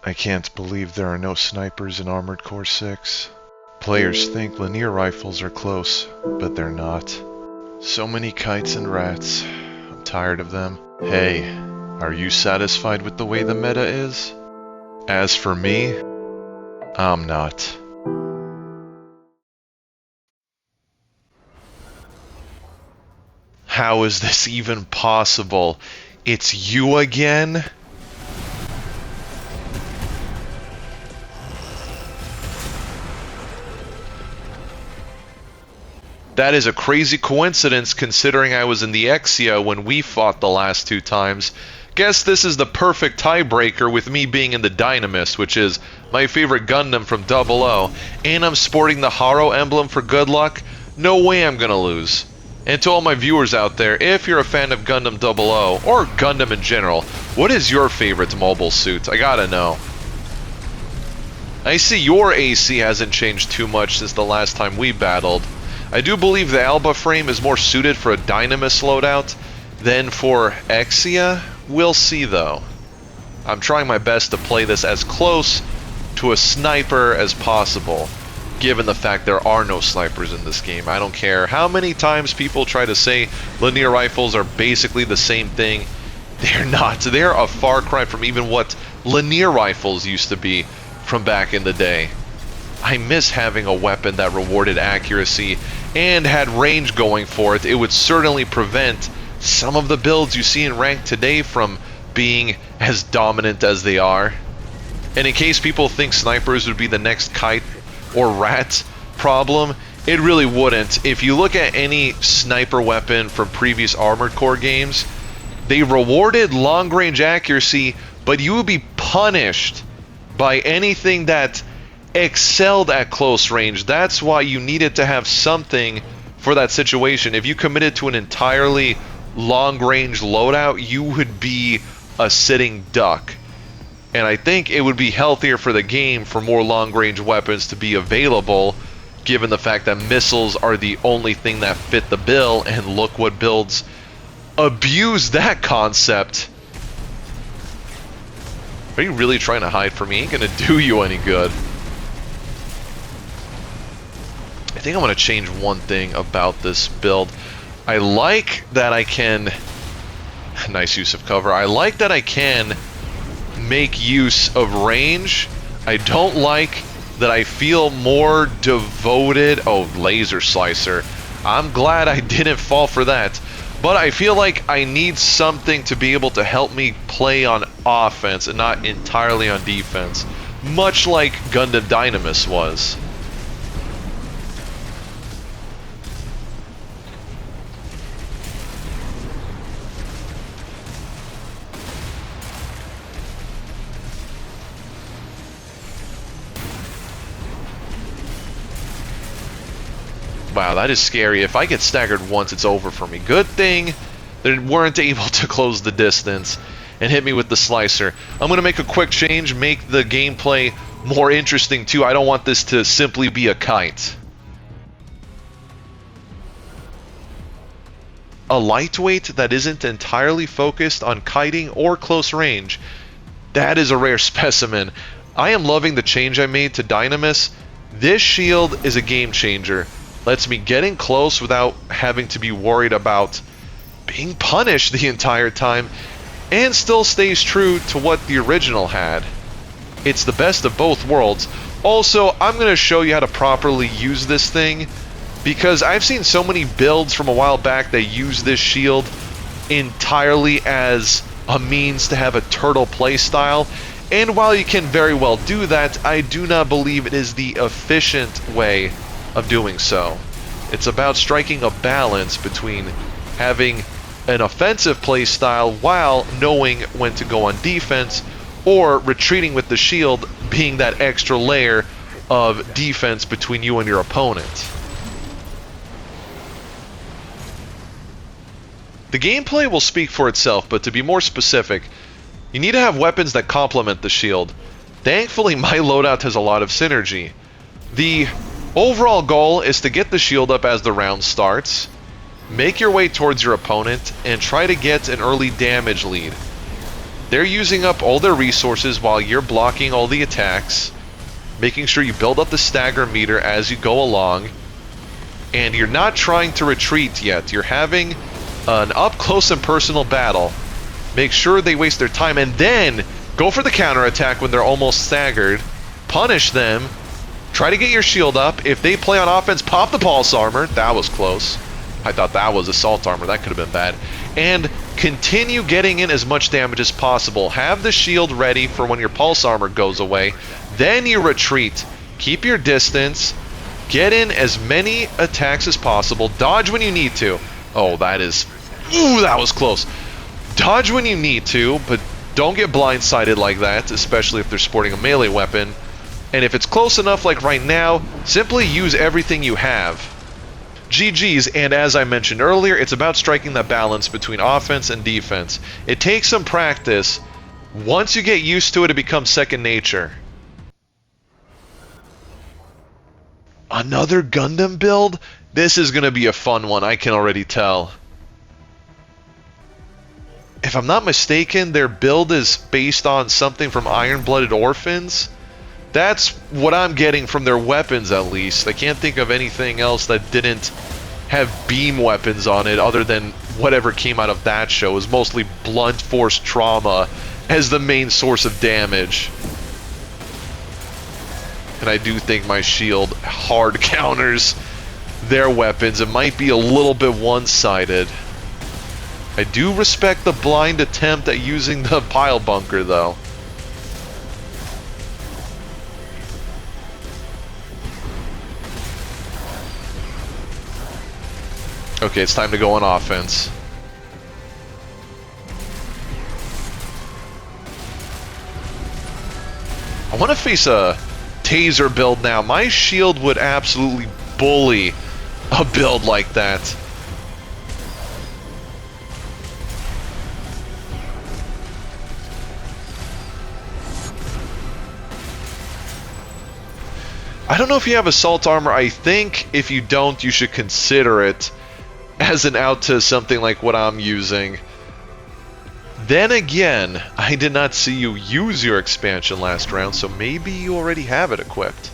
I can't believe there are no snipers in Armored Core 6. Players think linear rifles are close, but they're not. So many kites and rats. I'm tired of them. Hey, are you satisfied with the way the meta is? As for me, I'm not. How is this even possible? It's you again? That is a crazy coincidence considering I was in the Exia when we fought the last two times. Guess this is the perfect tiebreaker with me being in the Dynamus, which is my favorite Gundam from 00, and I'm sporting the Haro emblem for good luck. No way I'm gonna lose. And to all my viewers out there, if you're a fan of Gundam 00, or Gundam in general, what is your favorite mobile suit? I gotta know. I see your AC hasn't changed too much since the last time we battled. I do believe the Alba frame is more suited for a Dynamus loadout than for Exia. We'll see though. I'm trying my best to play this as close to a sniper as possible, given the fact there are no snipers in this game. I don't care how many times people try to say linear rifles are basically the same thing. They're not. They're a far cry from even what linear rifles used to be from back in the day. I miss having a weapon that rewarded accuracy and had range going for it. It would certainly prevent some of the builds you see in ranked today from being as dominant as they are. And in case people think snipers would be the next kite or rat problem, it really wouldn't. If you look at any sniper weapon from previous Armored Core games, they rewarded long-range accuracy, but you would be punished by anything that excelled at close range. That's why you needed to have something for that situation. If you committed to an entirely long-range loadout, you would be a sitting duck. And I think it would be healthier for the game for more long-range weapons to be available, given the fact that missiles are the only thing that fit the bill, and look what builds abuse that concept. Are you really trying to hide from me? Ain't gonna do you any good. I think I'm going to change one thing about this build. I like that I can... Nice use of cover. I like that I can make use of range. I don't like that I feel more devoted... Oh, laser slicer. I'm glad I didn't fall for that. But I feel like I need something to be able to help me play on offense and not entirely on defense. Much like Gundam Dynames was. Wow, that is scary. If I get staggered once, it's over for me. Good thing they weren't able to close the distance and hit me with the slicer. I'm going to make a quick change, make the gameplay more interesting too. I don't want this to simply be a kite. A lightweight that isn't entirely focused on kiting or close range. That is a rare specimen. I am loving the change I made to Dynamus. This shield is a game changer. Lets me get in close without having to be worried about being punished the entire time, and still stays true to what the original had. It's the best of both worlds. Also, I'm going to show you how to properly use this thing, because I've seen so many builds from a while back that use this shield entirely as a means to have a turtle playstyle, and while you can very well do that, I do not believe it is the efficient way of doing so. It's about striking a balance between having an offensive play style while knowing when to go on defense, or retreating with the shield being that extra layer of defense between you and your opponent. The gameplay will speak for itself, but to be more specific, you need to have weapons that complement the shield. Thankfully, my loadout has a lot of synergy. The overall goal is to get the shield up as the round starts, make your way towards your opponent, and try to get an early damage lead. They're using up all their resources while you're blocking all the attacks, making sure you build up the stagger meter as you go along, and you're not trying to retreat yet. You're having an up-close and personal battle. Make sure they waste their time, and then go for the counterattack when they're almost staggered. Punish them. Try to get your shield up. If they play on offense, pop the pulse armor. That was close. I thought that was assault armor. That could have been bad. And continue getting in as much damage as possible. Have the shield ready for when your pulse armor goes away. Then you retreat. Keep your distance. Get in as many attacks as possible. Dodge when you need to. Oh, that is... Ooh, that was close. Dodge when you need to, but don't get blindsided like that, especially if they're sporting a melee weapon. And if it's close enough, like right now, simply use everything you have. GG's, and as I mentioned earlier, it's about striking that balance between offense and defense. It takes some practice. Once you get used to it, it becomes second nature. Another Gundam build? This is going to be a fun one, I can already tell. If I'm not mistaken, their build is based on something from Iron-Blooded Orphans. That's what I'm getting from their weapons, at least. I can't think of anything else that didn't have beam weapons on it other than whatever came out of that show. It was mostly blunt force trauma as the main source of damage. And I do think my shield hard counters their weapons. It might be a little bit one-sided. I do respect the blind attempt at using the pile bunker, though. Okay, it's time to go on offense. I want to face a taser build now. My shield would absolutely bully a build like that. I don't know if you have assault armor. I think if you don't, you should consider it as an out to something like what I'm using. Then again, I did not see you use your expansion last round, so maybe you already have it equipped.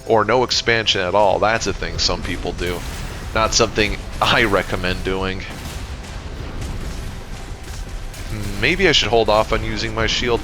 Or no expansion at all. That's a thing some people do. Not something I recommend doing. Maybe I should hold off on using my shield.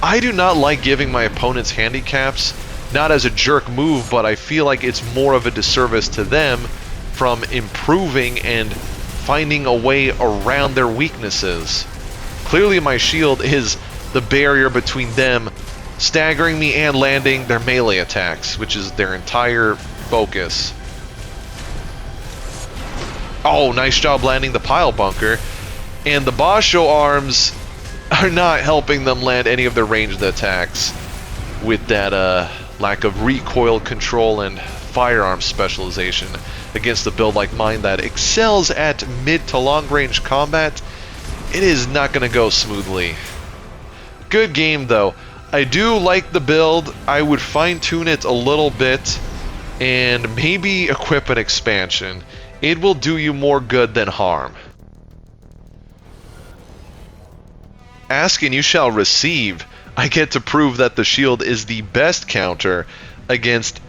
I do not like giving my opponents handicaps. Not as a jerk move, but I feel like it's more of a disservice to them from improving and finding a way around their weaknesses. Clearly my shield is the barrier between them staggering me and landing their melee attacks, which is their entire focus. Oh, nice job landing the pile bunker. And the Basho arms are not helping them land any of their ranged attacks with that lack of recoil control and firearm specialization against a build like mine that excels at mid to long range combat. It is not going to go smoothly. Good game though. I do like the build. I would fine tune it a little bit and maybe equip an expansion. It will do you more good than harm. Ask and you shall receive. I get to prove that the shield is the best counter against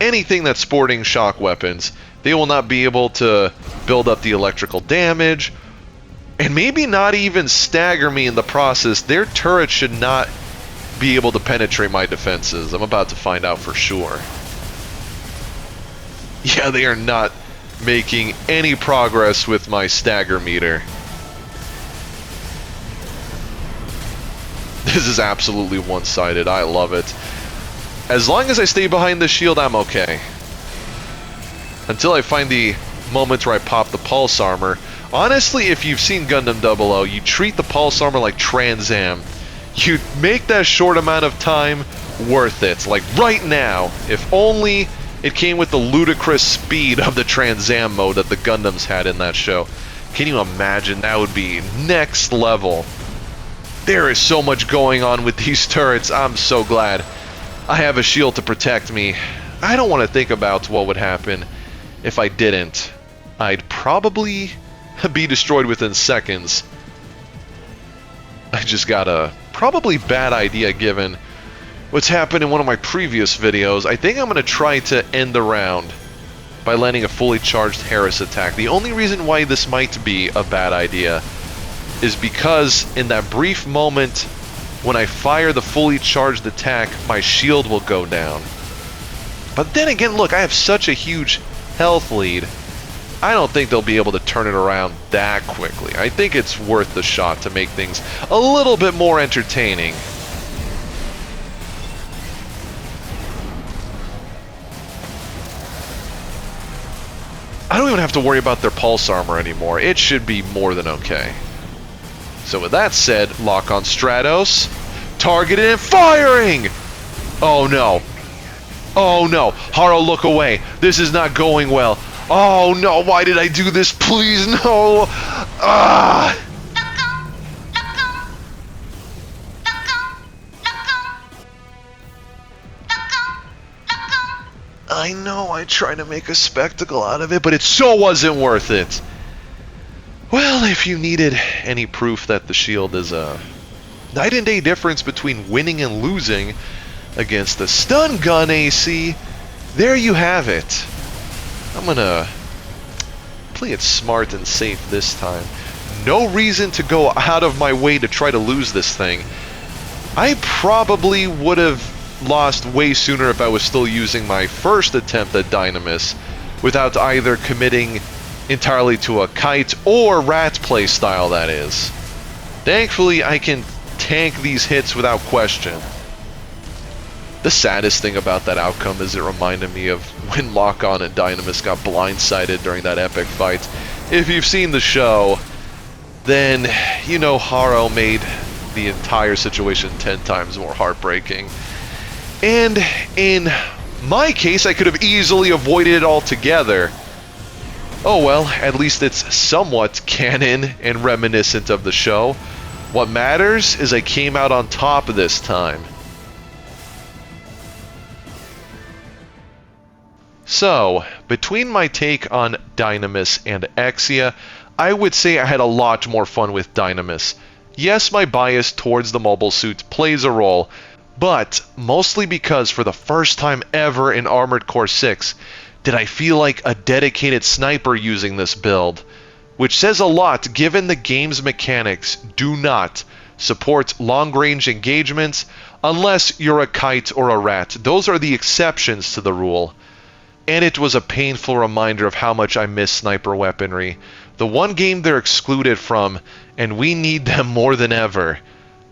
anything that's sporting shock weapons. They will not be able to build up the electrical damage, and maybe not even stagger me in the process. Their turret should not be able to penetrate my defenses. I'm about to find out for sure. Yeah, they are not making any progress with my stagger meter. This is absolutely one-sided. I love it. As long as I stay behind the shield, I'm okay. Until I find the moment where I pop the pulse armor. Honestly, if you've seen Gundam 00, you treat the pulse armor like Trans Am. You make that short amount of time worth it. Like right now, if only it came with the ludicrous speed of the Trans Am mode that the Gundams had in that show. Can you imagine? That would be next level. There is so much going on with these turrets. I'm so glad I have a shield to protect me. I don't want to think about what would happen if I didn't. I'd probably be destroyed within seconds. I just got a probably bad idea given what's happened in one of my previous videos. I think I'm going to try to end the round by landing a fully charged Harris attack. The only reason why this might be a bad idea is because in that brief moment when I fire the fully charged attack, my shield will go down. But then again, look, I have such a huge health lead. I don't think they'll be able to turn it around that quickly. I think it's worth the shot to make things a little bit more entertaining. I don't even have to worry about their pulse armor anymore. It should be more than okay. So with that said, Lockon Stratos, targeted and firing! Oh no. Oh no. Haro, look away. This is not going well. Oh no, why did I do this? Please, no! Ah! I know, I tried to make a spectacle out of it, but it so wasn't worth it. Well, if you needed any proof that the shield is a night and day difference between winning and losing against the stun gun AC, there you have it. I'm gonna play it smart and safe this time. No reason to go out of my way to try to lose this thing. I probably would have lost way sooner if I was still using my first attempt at Dynamus without either committing entirely to a kite or rat playstyle, that is. Thankfully, I can tank these hits without question. The saddest thing about that outcome is it reminded me of when Lockon and Dynamus got blindsided during that epic fight. If you've seen the show, then you know Haro made the entire situation 10 times more heartbreaking. And in my case, I could have easily avoided it altogether. Oh well, at least it's somewhat canon and reminiscent of the show. What matters is I came out on top this time. So, between my take on Dynamus and Exia, I would say I had a lot more fun with Dynamus. Yes, my bias towards the mobile suit plays a role, but mostly because for the first time ever in Armored Core 6, did I feel like a dedicated sniper using this build, which says a lot given the game's mechanics do not support long-range engagements unless you're a kite or a rat. Those are the exceptions to the rule. And it was a painful reminder of how much I miss sniper weaponry. The one game they're excluded from, and we need them more than ever.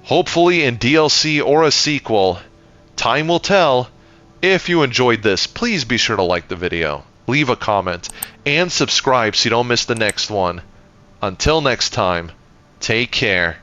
Hopefully in DLC or a sequel. Time will tell. If you enjoyed this, please be sure to like the video, leave a comment, and subscribe so you don't miss the next one. Until next time, take care.